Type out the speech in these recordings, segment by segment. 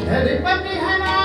Patihana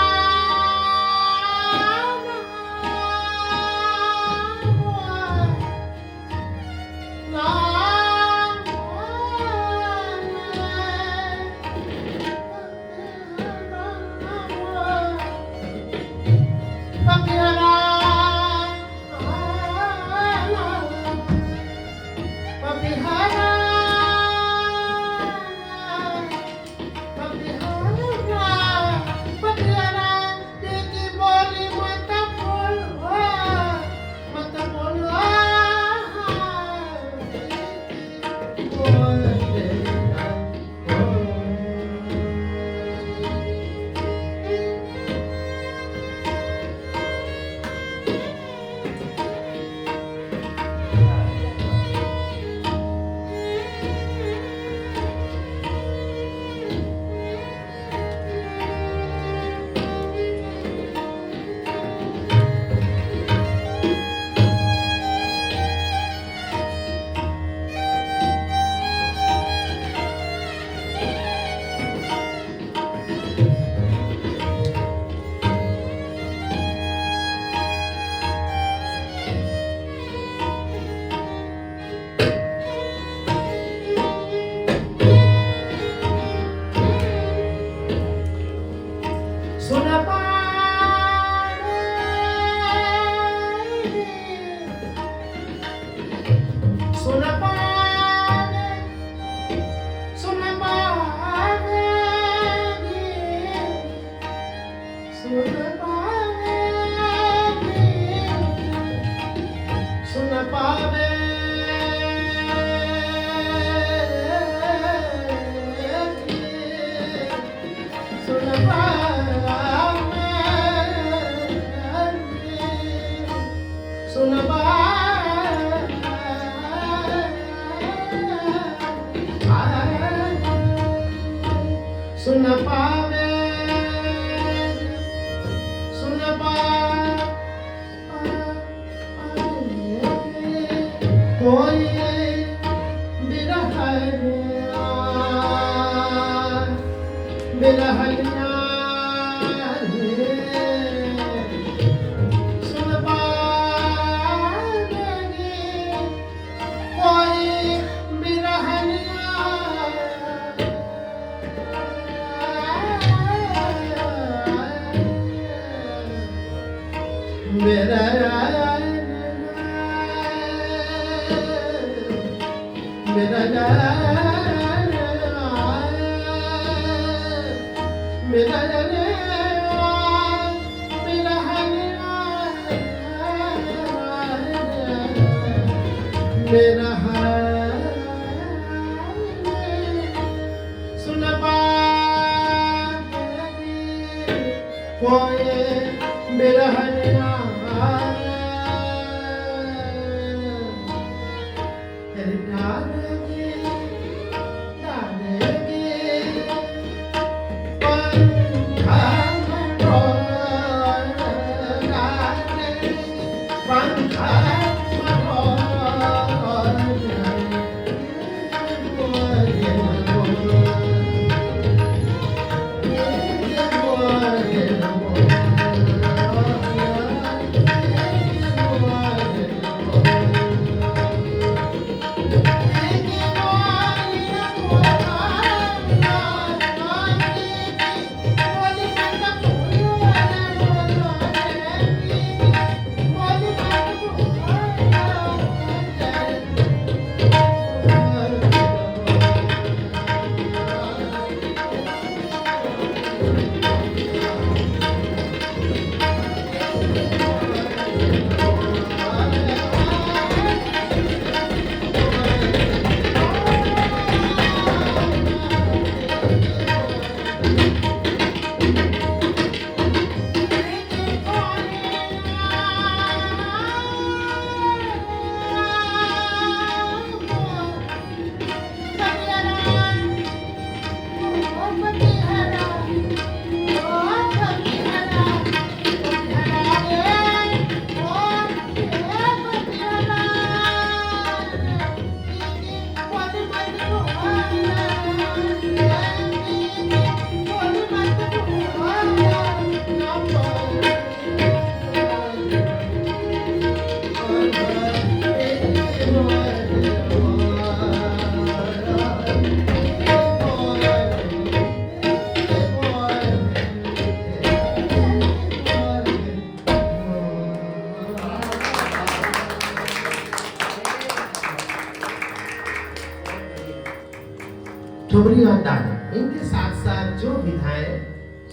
दादा, इनके साथ साथ जो विधाएं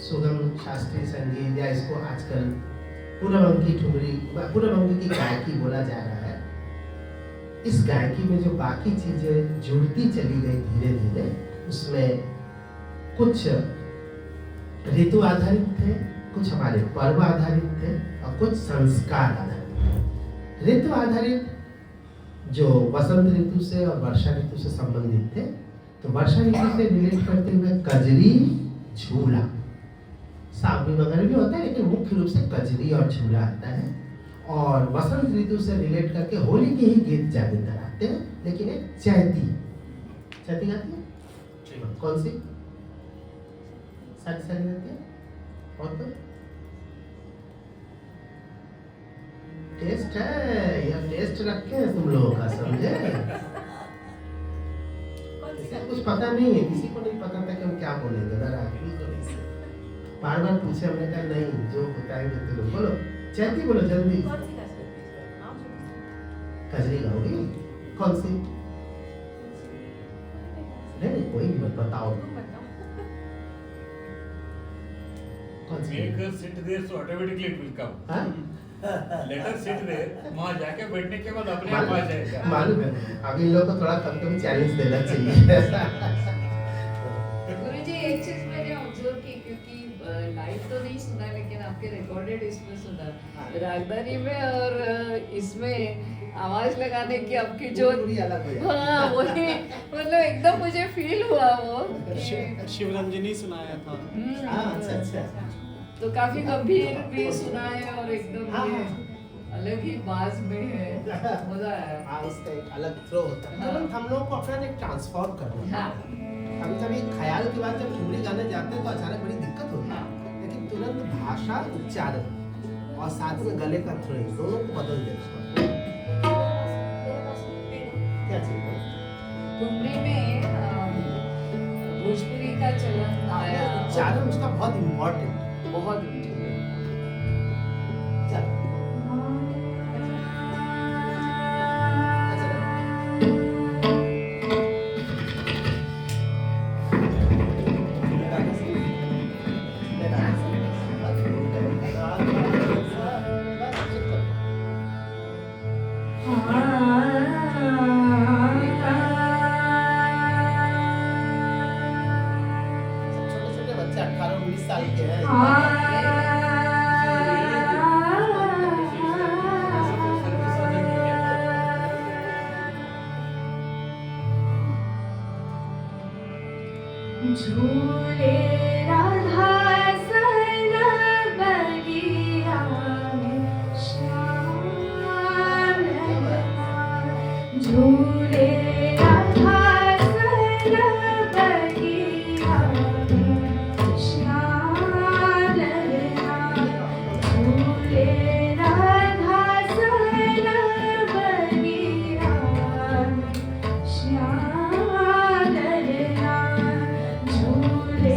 सुगम शास्त्रीय संगीत या इसको आजकल पूर्ववंगी ठुमरी, पूर्ववंगी की गायकी बोला जा रहा है, इस गायकी में जो बाकी चीजें जुड़ती चली गई धीरे धीरे, उसमें कुछ ऋतु आधारित थे, कुछ हमारे पर्व आधारित थे और कुछ संस्कार आधारित। ऋतु आधारित जो वसंत ऋतु से और वर्षा ऋतु से संबंधित थे, तो वर्षा ऋतु से रिलेट करते हुए कजरी, झूला, सावनी वगैरह भी होता है, लेकिन मुख्य रूप से कजरी और झूला आता है। और वसंत ऋतु से रिलेट करके होली के ही गीत ज्यादातर आते हैं, लेकिन एक चैती गाती है, कौन सी सारी सारी गाती है, और तो टेस्ट है, यह टेस्ट रखे हैं तुम लोगों का, समझे? कुछ पता नहीं है, किसी को नहीं पता था कि हम क्या बोलेंगे, बार बार पूछे, हमने कहा नहीं, जो बताएंगे तो लोग बोलो, चैती बोलो जल्दी। कजरी गाओगी? कौन सी? नहीं कोई भी मत बताओ। कौन सी? Make her sit there so automatically it will come. हाँ? Let her sit there, वहाँ जाके बैठने के बाद अपने आप आ जाएगा। मालूम है, अब इन लोगों को थोड़ा कभी-कभी चैलेंज देना चाहिए। गुरुजी एक चीज मैंने ऑब्जर्व की, क्योंकि लाइव तो नहीं सुना, लेकिन आपके रिकॉर्डेड इसमें सुना, रागदानी में और इसमें आवाज लगाने की आपकी जो अलग हो जाती है। हाँ वही, मतलब एकदम मुझे फील हुआ वो शिवरंजनी सुनाया था। हाँ, अच्छा। तो काफी गंभीर भी सुना है और एकदम हाँ, ये अलग ही बाज में है, मजा आया। हाँ, उसका एक अलग थ्रो होता है। हाँ। तुरंत हम लोग को अपना एक ट्रांसफॉर्म करना है। हाँ कभी-कभी ख्याल के बाद जब ठुमरी गाने जाते हैं तो अचानक बड़ी दिक्कत होती है, हाँ लेकिन तुरंत भाषा, उच्चारण और साथ में गले का थ्रोइंग दोनों को बदल देता है। क्या चाहिए? ठुमरी में भोजपुरी का चलन आया, उच्चारण उसका बहुत इम्पोर्टेंट। बहुत छोटे-छोटे बच्चे 18-19 साल के हैं। झूले राधा सन बगिया में श्याम झूले राधा सन बगिया में श्याम झूले राधा सन बगिया में श्याम झूले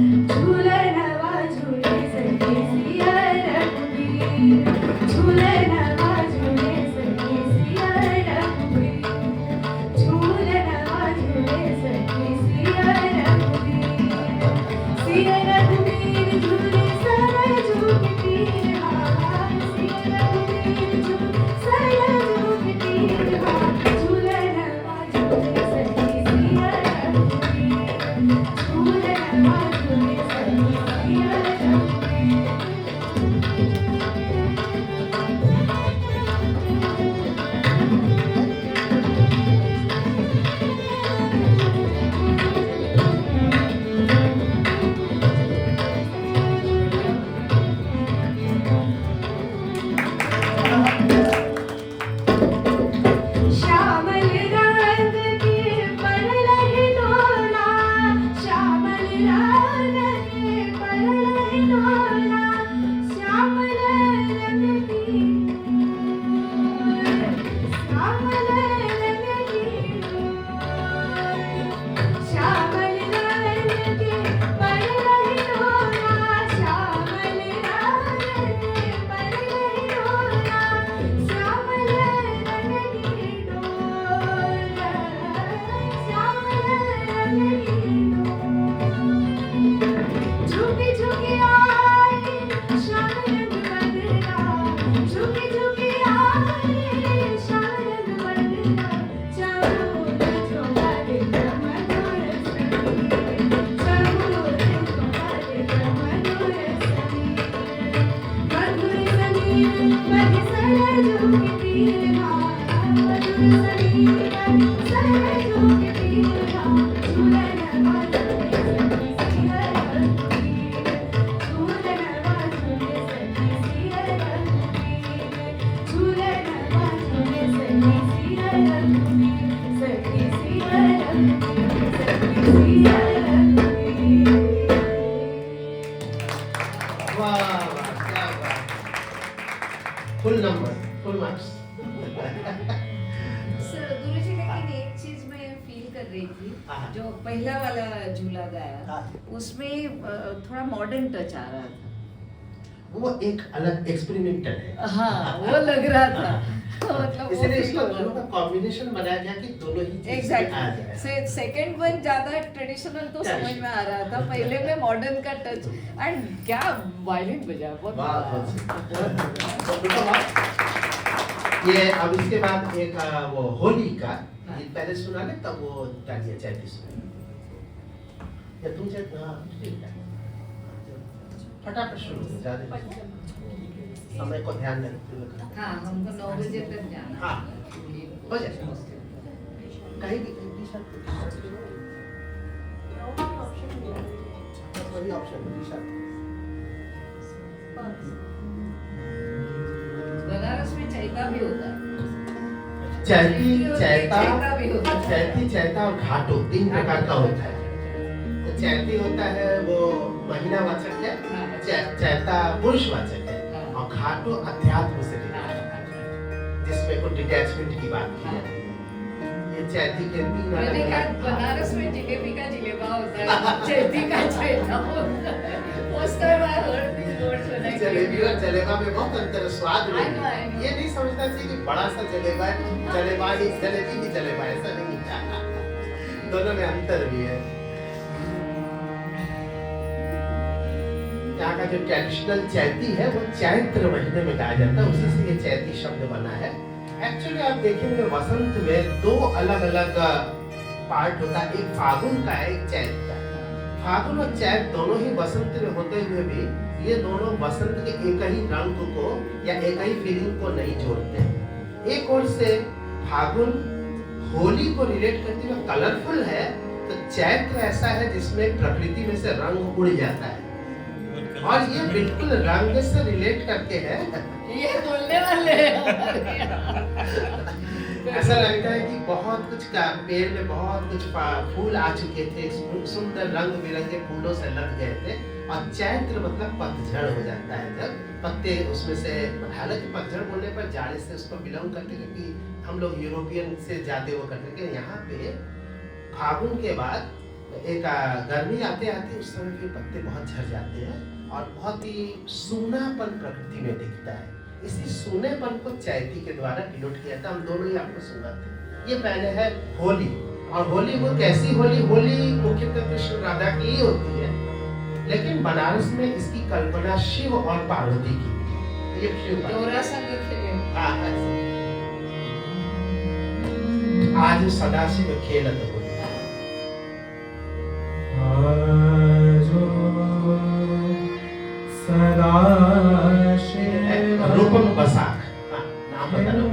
झूलनवा झूले सखी सिया रघुवीर झूलनवा झूले सखी सिया रघुवीर झूलनवा झूले सखी सिया रघुवीर झूले सरजू के तीर हार सिया रघुवीर झूले सरजू के तीर हार झूलनवा झूले सखी सिया रघुवीर झूलनवा झूले सखी सिया रघुवीर श्यामल रंग के परलहि डोला श्यामल रंग के परलहि डोला श्यामल रंग की श्यामल रंग की श्यामल रंग के परलहि डोला श्यामल रंग के परलहि डोला श्यामल रंग की डोला श्यामल रंग की झुकी झुकी आई श्याम रंग बदला झुकी झुकी आई श्याम रंग बदला चमूल चौबारे मधुर समीर चमूल चौबारे मधुर समीर मधु सरजू के तीर हार मधुर समीर मधु सरजू के तीर हार झूलनवा झूले सखी सिया रघुवीर झूलनवा झूले सखी सिया रघुवीर झूलनवा झूले सखी सिया रघुवीर सखी सिया रघुवीर सखी सिया रघुवीर वाह वाह क्या बात full number full marks sir गुरुजी लेकिन एक चीज मैं फील कर रही थी हाँ। जो पहला वाला झूला गाया हाँ। उसमें थोड़ा मॉडर्न टच आ रहा था वो एक अलग एक्सपेरिमेंटल है हाँ वो लग रहा था मतलब वो इसलिए feel इसका हो रहा दोनों था। का कॉम्बिनेशन बनाया गया कि दोनों ही चीज आ जाए एग्जैक्टली सेकंड वन ज्यादा ट्रेडिशनल तो समझ में आ रहा था पहले में मॉडर्न का टच एंड क्या वायलिन बजा बहुत वाह, बहुत मजा तो बेटा वाह। ये अब इसके बाद एक वो होली का गीत पहले सुना ले तब वो गालिया चैती सुना या तुम चैत हाँ ठीक है फटाफट शुरू हो ज्यादा समय को ध्यान में रखते हुए करो। हाँ हमको 9 बजे तक जाना हाँ। है। हो जाए कहीं भी टी-शर्ट वही ऑप्शन है टी-शर्ट बनारस में चैता भी होता है चैती चैता चैता भी होता है चैती चैता और घाटो 3 प्रकार का होता है तो चैती होता है वो महिला वाचक है हाँ। चैता पुरुष वाचक है हाँ। और घाटो अध्यात्म से रिलेटेड है जिसमें कुछ डिटैचमेंट की बात की है ये चैती के 3 मैंने कहा अलग बनारस में जिलेबी का जिलेबा होता है चैती का चैता होता है first time I heard this word when I jalebi और जलेबा में बहुत अंतर है स्वाद में I know, I know. ये नहीं समझना चाहिए कि बड़ा सा जलेबा है जलेबा ही जलेबी ही जलेबा ऐसा नहीं है दोनों में अंतर भी है यहाँ का जो ट्रेडिशनल चैती है वो चैत्र महीने में गाया जाता है उसी से ये चैती शब्द बना है एक्चुअली आप देखेंगे वसंत में 2 अलग अलग पार्ट होता है एक फागुन का है एक चैत का है फागुन और चैत दोनों ही वसंत में होते हुए भी ये दोनों वसंत के एक ही रंग को या एक ही फीलिंग को नहीं जोड़ते एक ओर से फागुन होली को रिलेट करते हुए कलरफुल है तो चैत्र ऐसा है जिसमें प्रकृति में से रंग उड़ जाता है और ये बिल्कुल रंग से रिलेट करके है ये बोलने वाले हैं ऐसा लगता है कि बहुत कुछ का पेड़ में बहुत कुछ फूल आ चुके थे सुंदर रंग बिरंगे फूलों से लग गए थे और चैत्र मतलब पतझड़ हो जाता है जब पत्ते उसमें से हालांकि पतझड़ बोलने पर जाड़े से उसको बिलोंग करते क्योंकि हम लोग यूरोपियन से ज्यादा वो करते हैं यहाँ पे फागुन के बाद एक गर्मी आते आते उस समय फिर पत्ते बहुत झड़ जाते हैं और बहुत ही सूनापन प्रकृति में दिखता है। इसी सूनेपन को चैती के द्वारा डिनोट किया था। हम दोनों ही आपको सुनाते। ये पहले है होली, और होली वो कैसी होली? होली मुख्यतः कृष्ण राधा की ही होती है, लेकिन बनारस में इसकी कल्पना शिव और पार्वती की। ये शिव थोड़ा सा लिखिए। आज सदाशिव खेलत होली। रूपम बसाक, नाम बता लो।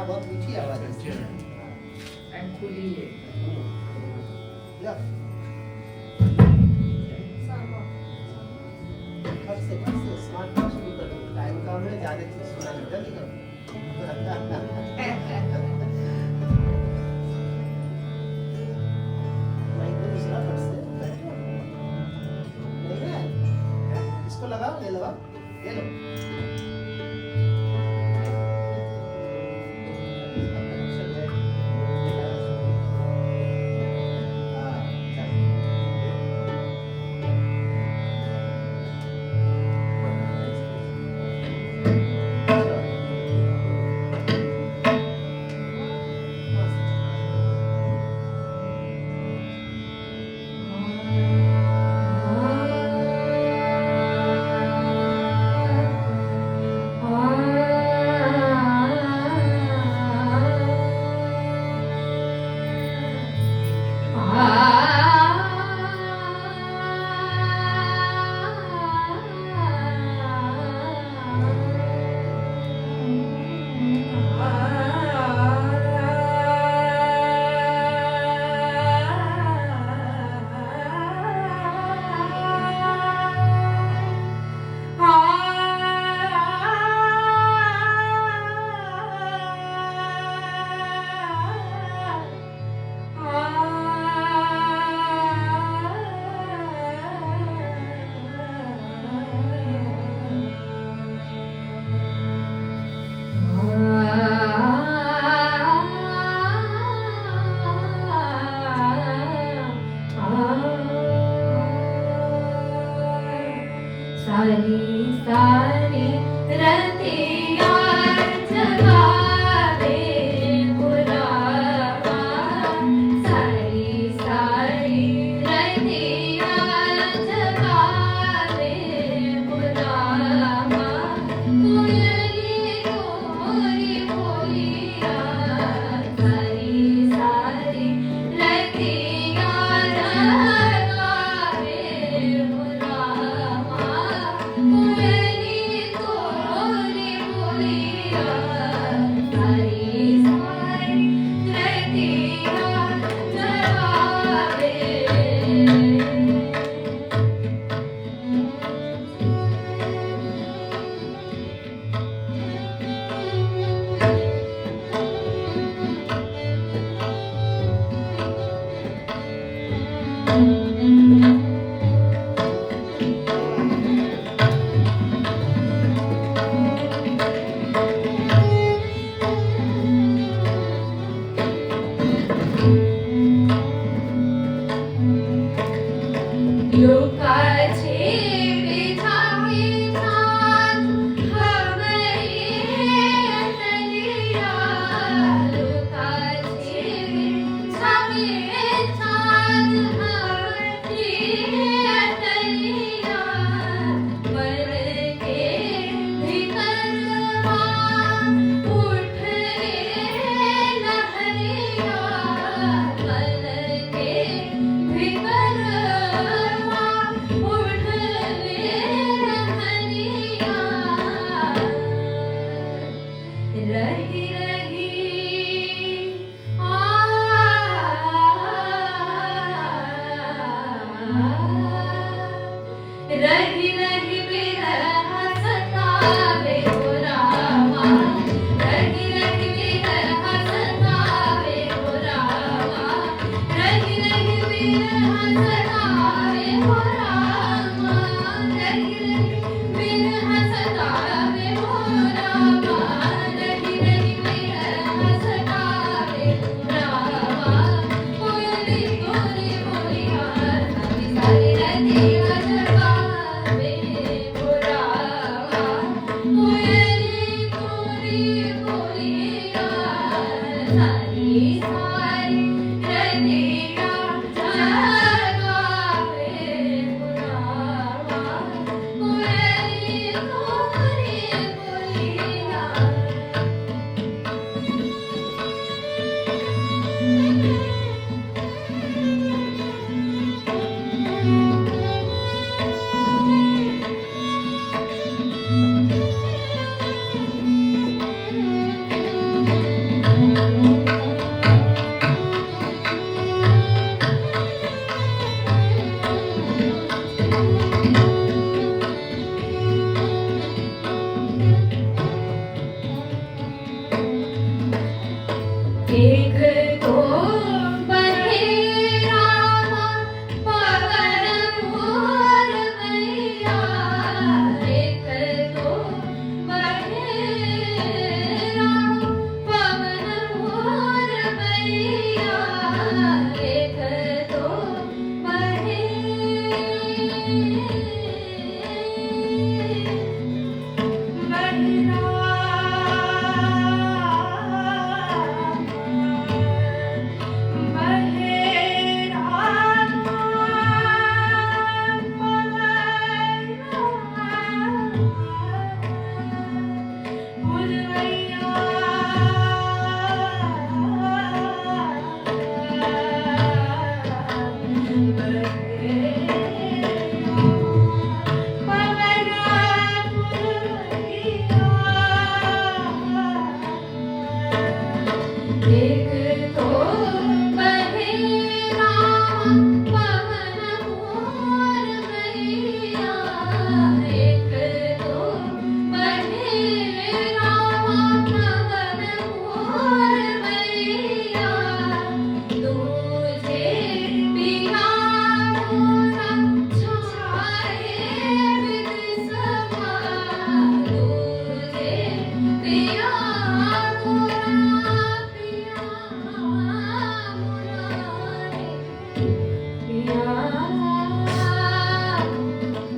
बहुत मीठी आवाज है इसकी। एंड खुली है लो फट से स्मार्ट वर्क शुरू कर दो। टाइम कम है, ज्यादा चीज सुना नहीं, जल्दी करो। माइक को दूसरा फट से नहीं है, इसको लगाओ, ये लगाओ, ये लो। इसका कनेक्शन है। हाँ, चल। सारी सारी रतिया जगावे पुरावा, सारी सारी रतिया जगावे पुरावा, कोयली गोरी बोलिया, सारी सारी रतिया जगावे पुरावा, कोयली गोरी बोलिया, सारी सारी रतिया जगावे। लुकाछे बिछाई छान हमारी तलिया, लुकाछे बिछाई छान हमारी तलिया, मन के भीतरवा उठे लहरिया, मन के भीतरवा उठे लहरिया, रही रही रही रही बिरह सतावे ओ रामा, रही रही बिरह सतावे ओ रामा, रही रही बिरह सतावे ओ रामा, रही रही बिरह सतावे ओ रामा, रही रही बिरह सतावे ओ रामा, कोयली गोरी बोलिया, सारी सारी रतिया जगावे ओ रामा, कोयली गोरी बोलिया, सारी सारी रतिया जगावे ओ रामा, कोयली गोरी बोलिया। एक तो बहे रामा पवन मोर मैया, एक तो बहे रामा पवन मोर मैया, एक तो बहे एक तो बहे रामा पवन मोर मैया, एक तो बहे रामा पवन मोर मैया, तुझे बिना मोरा छाए विदिशा, तुझे बिना मोरा पिया मुरारे, पिया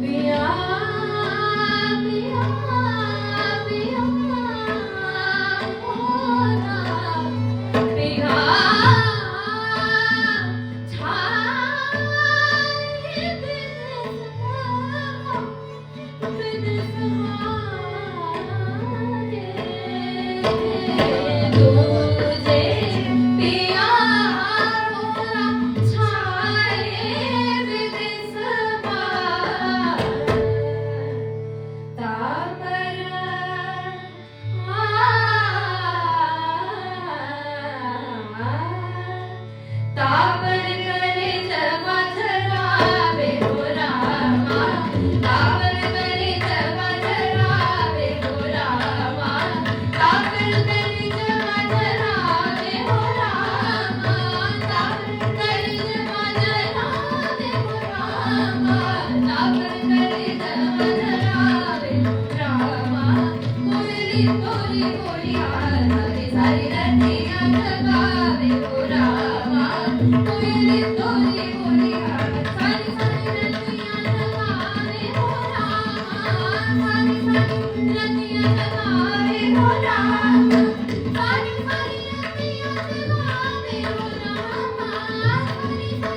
पिया पिया पिया मोरा पिया छाए विदिशा, तुझे पिया मोरा छाए विदिशा, तापर तापर करे जमा धरावे हो रामा, तापर करे जमा धरावे हो रामा, तापर करे जमा धरावे हो रामा, तापर करे जमा धरावे हो रामा, तापर करे जमा धरावे हो रामा, कोयली कोली कोली सारी सारी रतियाँ जगावे हो रामा, कोयली कोली कोली सारी सारी रतियाँ जगावे हो रामा, सारी सारी रतियाँ जगावे हो रामा, सारी सारी रतियाँ जगावे हो रामा, सारी सारी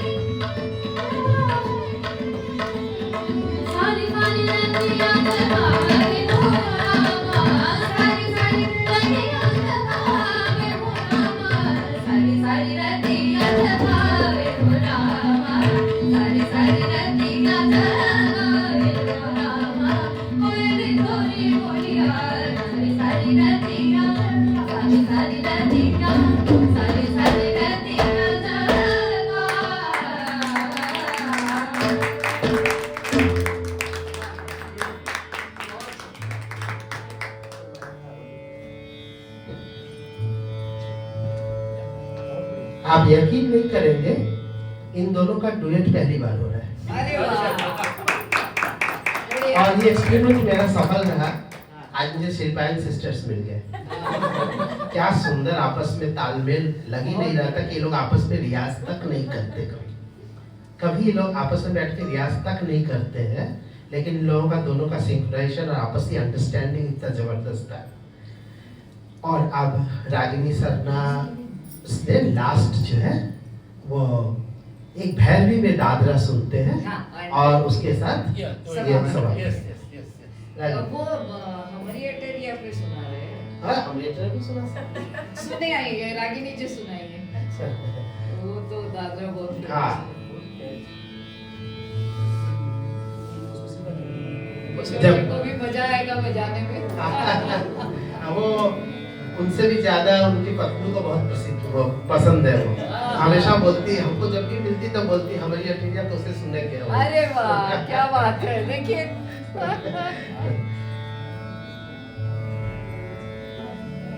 सारी सारी रतियाँ जगावे हो रामा, सारी सारी रतियाँ जगावे हो रामा, सारी सारी रतियाँ जगावे हो रामा, सारी सारी रतियाँ जगावे हो रामा, कोयली कोली कोलिया सारी सारी रतियाँ, सारी सारी रतियाँ, सारी सारी रतियाँ जगा। आप यकीन नहीं करेंगे, इन दोनों का डुएट पहली बार हो रहा है अरे वाह, और ये एक्सपेरिमेंट मेरा सफल रहा। आज मुझे शिल्पायन सिस्टर्स मिल गए। क्या सुंदर आपस में तालमेल, लग ही नहीं रहा था कि ये लोग आपस में रियाज तक नहीं करते। कभी ये लोग आपस में बैठ के रियाज तक नहीं करते हैं, लेकिन इन लोगों का दोनों का सिंक्रोनाइजेशन और आपस की अंडरस्टैंडिंग इतना जबरदस्त है। और अब रागिनी सरना से लास्ट जो है वो एक भैरवी में दादरा सुनते हैं, और उसके साथ ये समाप्त। वो हमारी अटेरी आपने सुना रहे हैं, हाँ, हमने ट्रेलर भी सुना था। सुने आएंगे रागिनी जी सुनाएंगे, वो तो दादरा बहुत हाँ। जब को भी मजा आएगा बजाने में। वो उनसे भी ज्यादा उनकी पत्नी को बहुत पसंद है। वो हमेशा बोलती, हमको जब भी मिलती तो बोलती हमारी अटेरिया तो उसे सुनने के। अरे वाह, क्या बात है। देखिए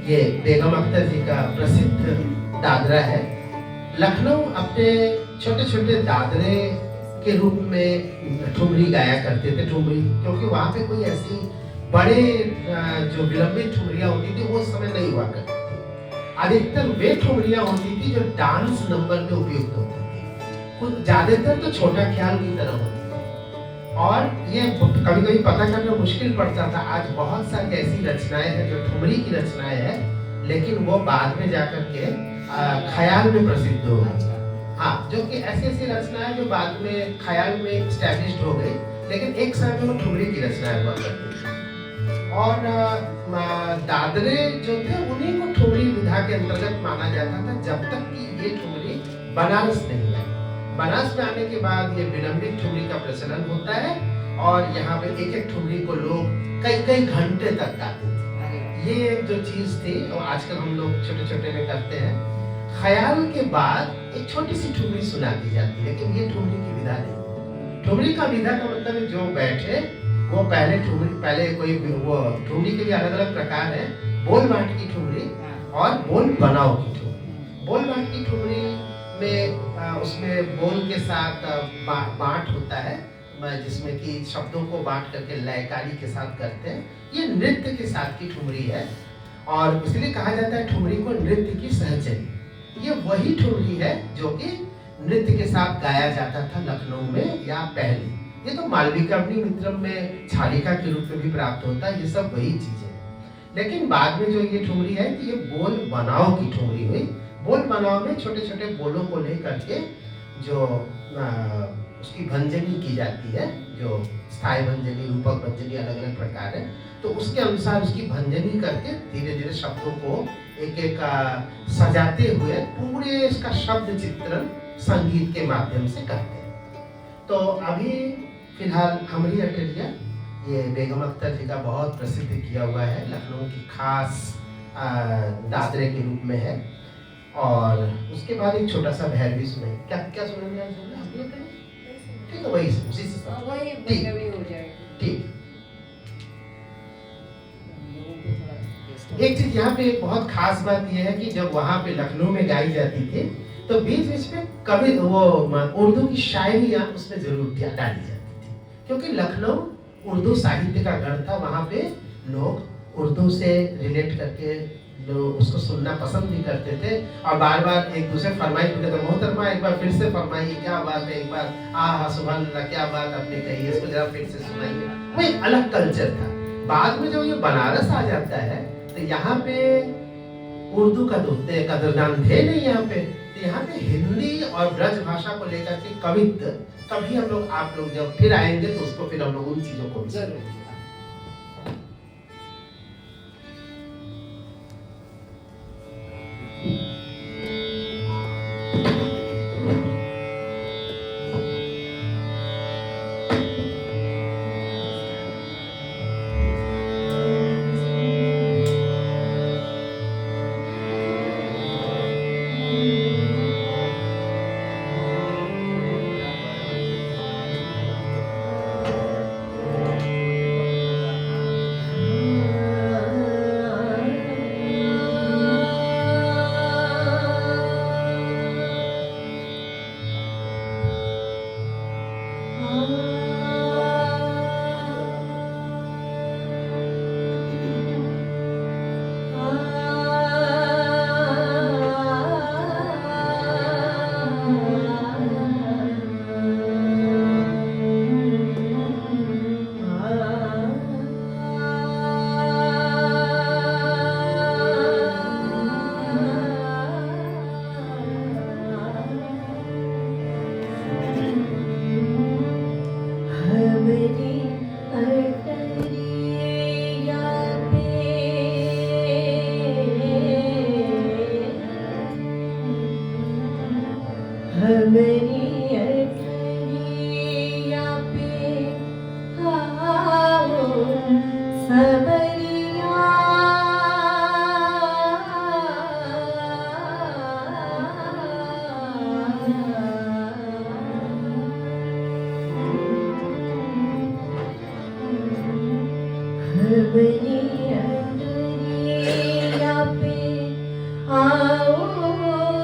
ये बेगम अख्तर जी का प्रसिद्ध दादरा है। लखनऊ अपने छोटे छोटे दादरे के रूप में ठुमरी गाया करते थे। ठुमरी क्योंकि वहाँ पे कोई ऐसी बड़े जो विलंबित ठुमरियाँ होती थी वो उस समय नहीं हुआ करती थी। अधिकतर वे ठुमरियाँ होती थी जो डांस नंबर में उपयुक्त होती थी। कुछ ज्यादातर तो छोटा ख्याल की तरह होती थी और ये कभी कभी पता करना मुश्किल पड़ता था। आज बहुत सारी ऐसी रचनाएं हैं जो ठुमरी की रचनाएं हैं, लेकिन वो बाद में जाकर के ख्याल में प्रसिद्ध हो गई। हाँ, जो कि ऐसी ऐसी रचनाएं जो बाद में ख्याल में स्टैब्लिश्ड हो गई, लेकिन एक समय में वो ठुमरी की रचनाएं हुआ करती थी। और दादरे जो थे उन्हीं को ठुमरी विधा के अंतर्गत माना जाता था, जब तक कि ये ठुमरी बनारस नहीं आई। बनारस में आने के बाद ये विलंबित ठुमरी का प्रचलन होता है और यहाँ पे एक एक ठुमरी को लोग कई कई घंटे तक गाते थे। ये जो चीज थी और आजकल हम लोग छोटे छोटे में करते हैं। ख्याल के बाद एक छोटी सी ठुमरी सुना दी जाती है, लेकिन ये ठुमरी की विधा नहीं। ठुमरी का विधा का मतलब है जो बैठे वो पहले कोई वो ठुमरी के लिए अलग अलग प्रकार है। बोल बांट की ठुमरी और बोल बनाओ की ठुमरी। बोल बांट की ठुमरी में उसमें बोल के साथ बांट होता है, जिसमें कि शब्दों को बांट करके लयकारी के साथ करते हैं। ये नृत्य के साथ की ठुमरी है और इसलिए कहा जाता है ठुमरी को नृत्य की सहचरी। ये वही ठुमरी है जो कि नृत्य के साथ गाया जाता था लखनऊ में या पहले। ये तो मालविकाग्नि मित्रम में छालिका के रूप में भी प्राप्त होता है। ये सब वही चीजें हैं। लेकिन बाद में जो ये ठुमरी है कि ये बोल बनाओ की ठुमरी हुई। बोल बनाओ में छोटे छोटे बोलों को लेकर के जो उसकी भंजनी की जाती है, जो स्थायी भंजनी, रूपक भंजनी, अलग अलग प्रकार है, तो उसके अनुसार उसकी भंजनी करके धीरे धीरे शब्दों को एक एक सजाते हुए पूरे इसका शब्द चित्रण संगीत के माध्यम से करते हैं। तो अभी फिलहाल हमरी अटरिया ये बेगम अख्तर जी का बहुत प्रसिद्ध किया हुआ है, लखनऊ की खास दादरे के रूप में है। और उसके बाद एक छोटा सा भैरवी सुने। क्या क्या सुनेंगे आप? ठीक है, वही उसी से वही भैरवी हो जाएगा। ठीक। एक चीज यहाँ पे एक बहुत खास बात यह है कि जब वहाँ पे लखनऊ में गाई जाती थी तो बीच बीच में कभी वो उर्दू की शायरियाँ उसमें जरूर डाली जाती थी, क्योंकि लखनऊ उर्दू साहित्य का गढ़ था। वहाँ पे लोग उर्दू से रिलेट करके लोग उसको सुनना पसंद भी करते थे और बार बार एक दूसरे फरमाइश भी करते, मोहतरमा एक बार फिर से फरमाइए, क्या बात है, एक बार हाँ सुभान अल्लाह, क्या बात आपने कही, इसको जरा फिर से सुनाइए। वो एक अलग कल्चर था। बाद में जब ये बनारस आ जाता है तो यहाँ पे उर्दू का तो कदरदान थे नहीं यहाँ पे, तो यहाँ पे हिंदी और ब्रज भाषा को लेकर के कवित्व कभी हम लोग आप लोग जब फिर आएंगे तो उसको फिर हम लोग उन चीजों को जरूर। पे आओ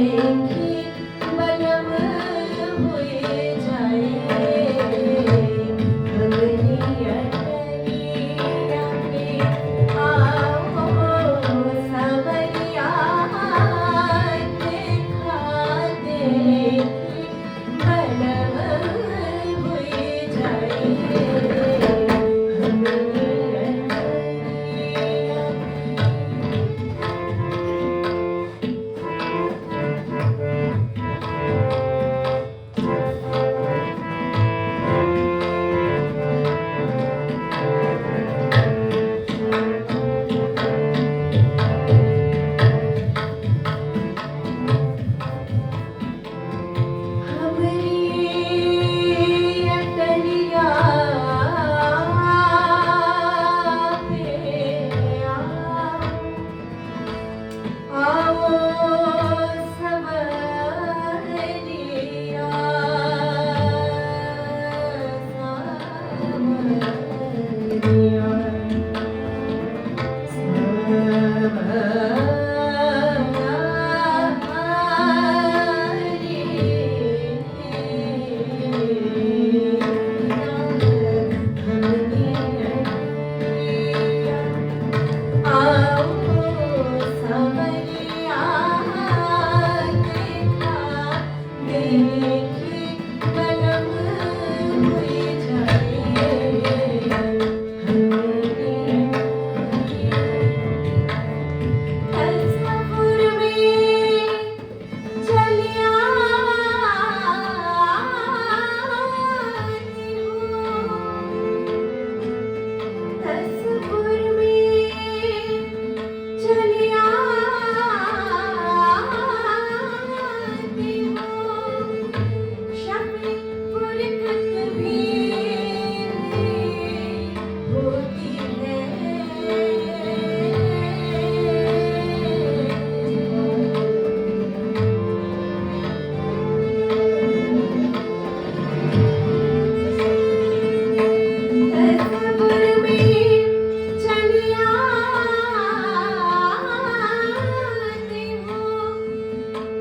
देखी बलम हुए जाए हमरी अटरिया पे आओ सवरिया देखा देखी बलम हुए जाए हमरी अटरिया हमरी अटरिया पे आओ सवरिया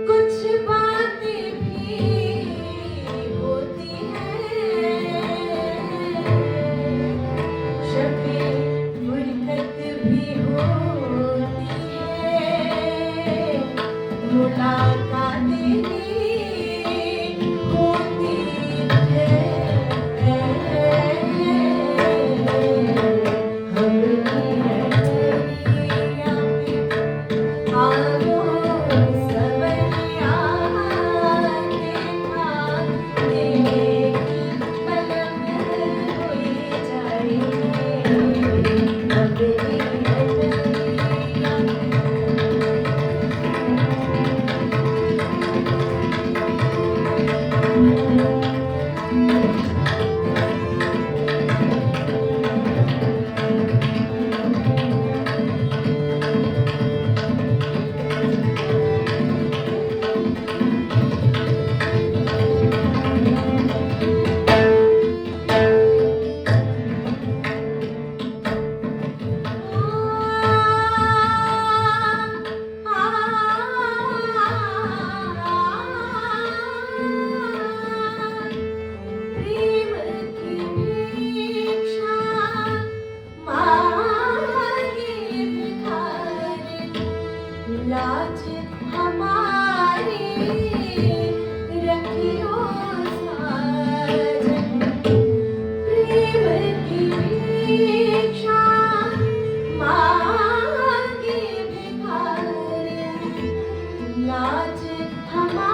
कुछ बातें भी होती हैं शबे फुरकत भी होती है मुलाकातें भी होती है हमरी अटरिया पे आओ सवरिया देखा देखी बलम हुए जाए हमरी अटरिया प्रेम की भिक्षा मांगे भिखारी लाज हमारी रखियो साजन प्रेम की भिक्षा मांगे भिखारी लाज हमारी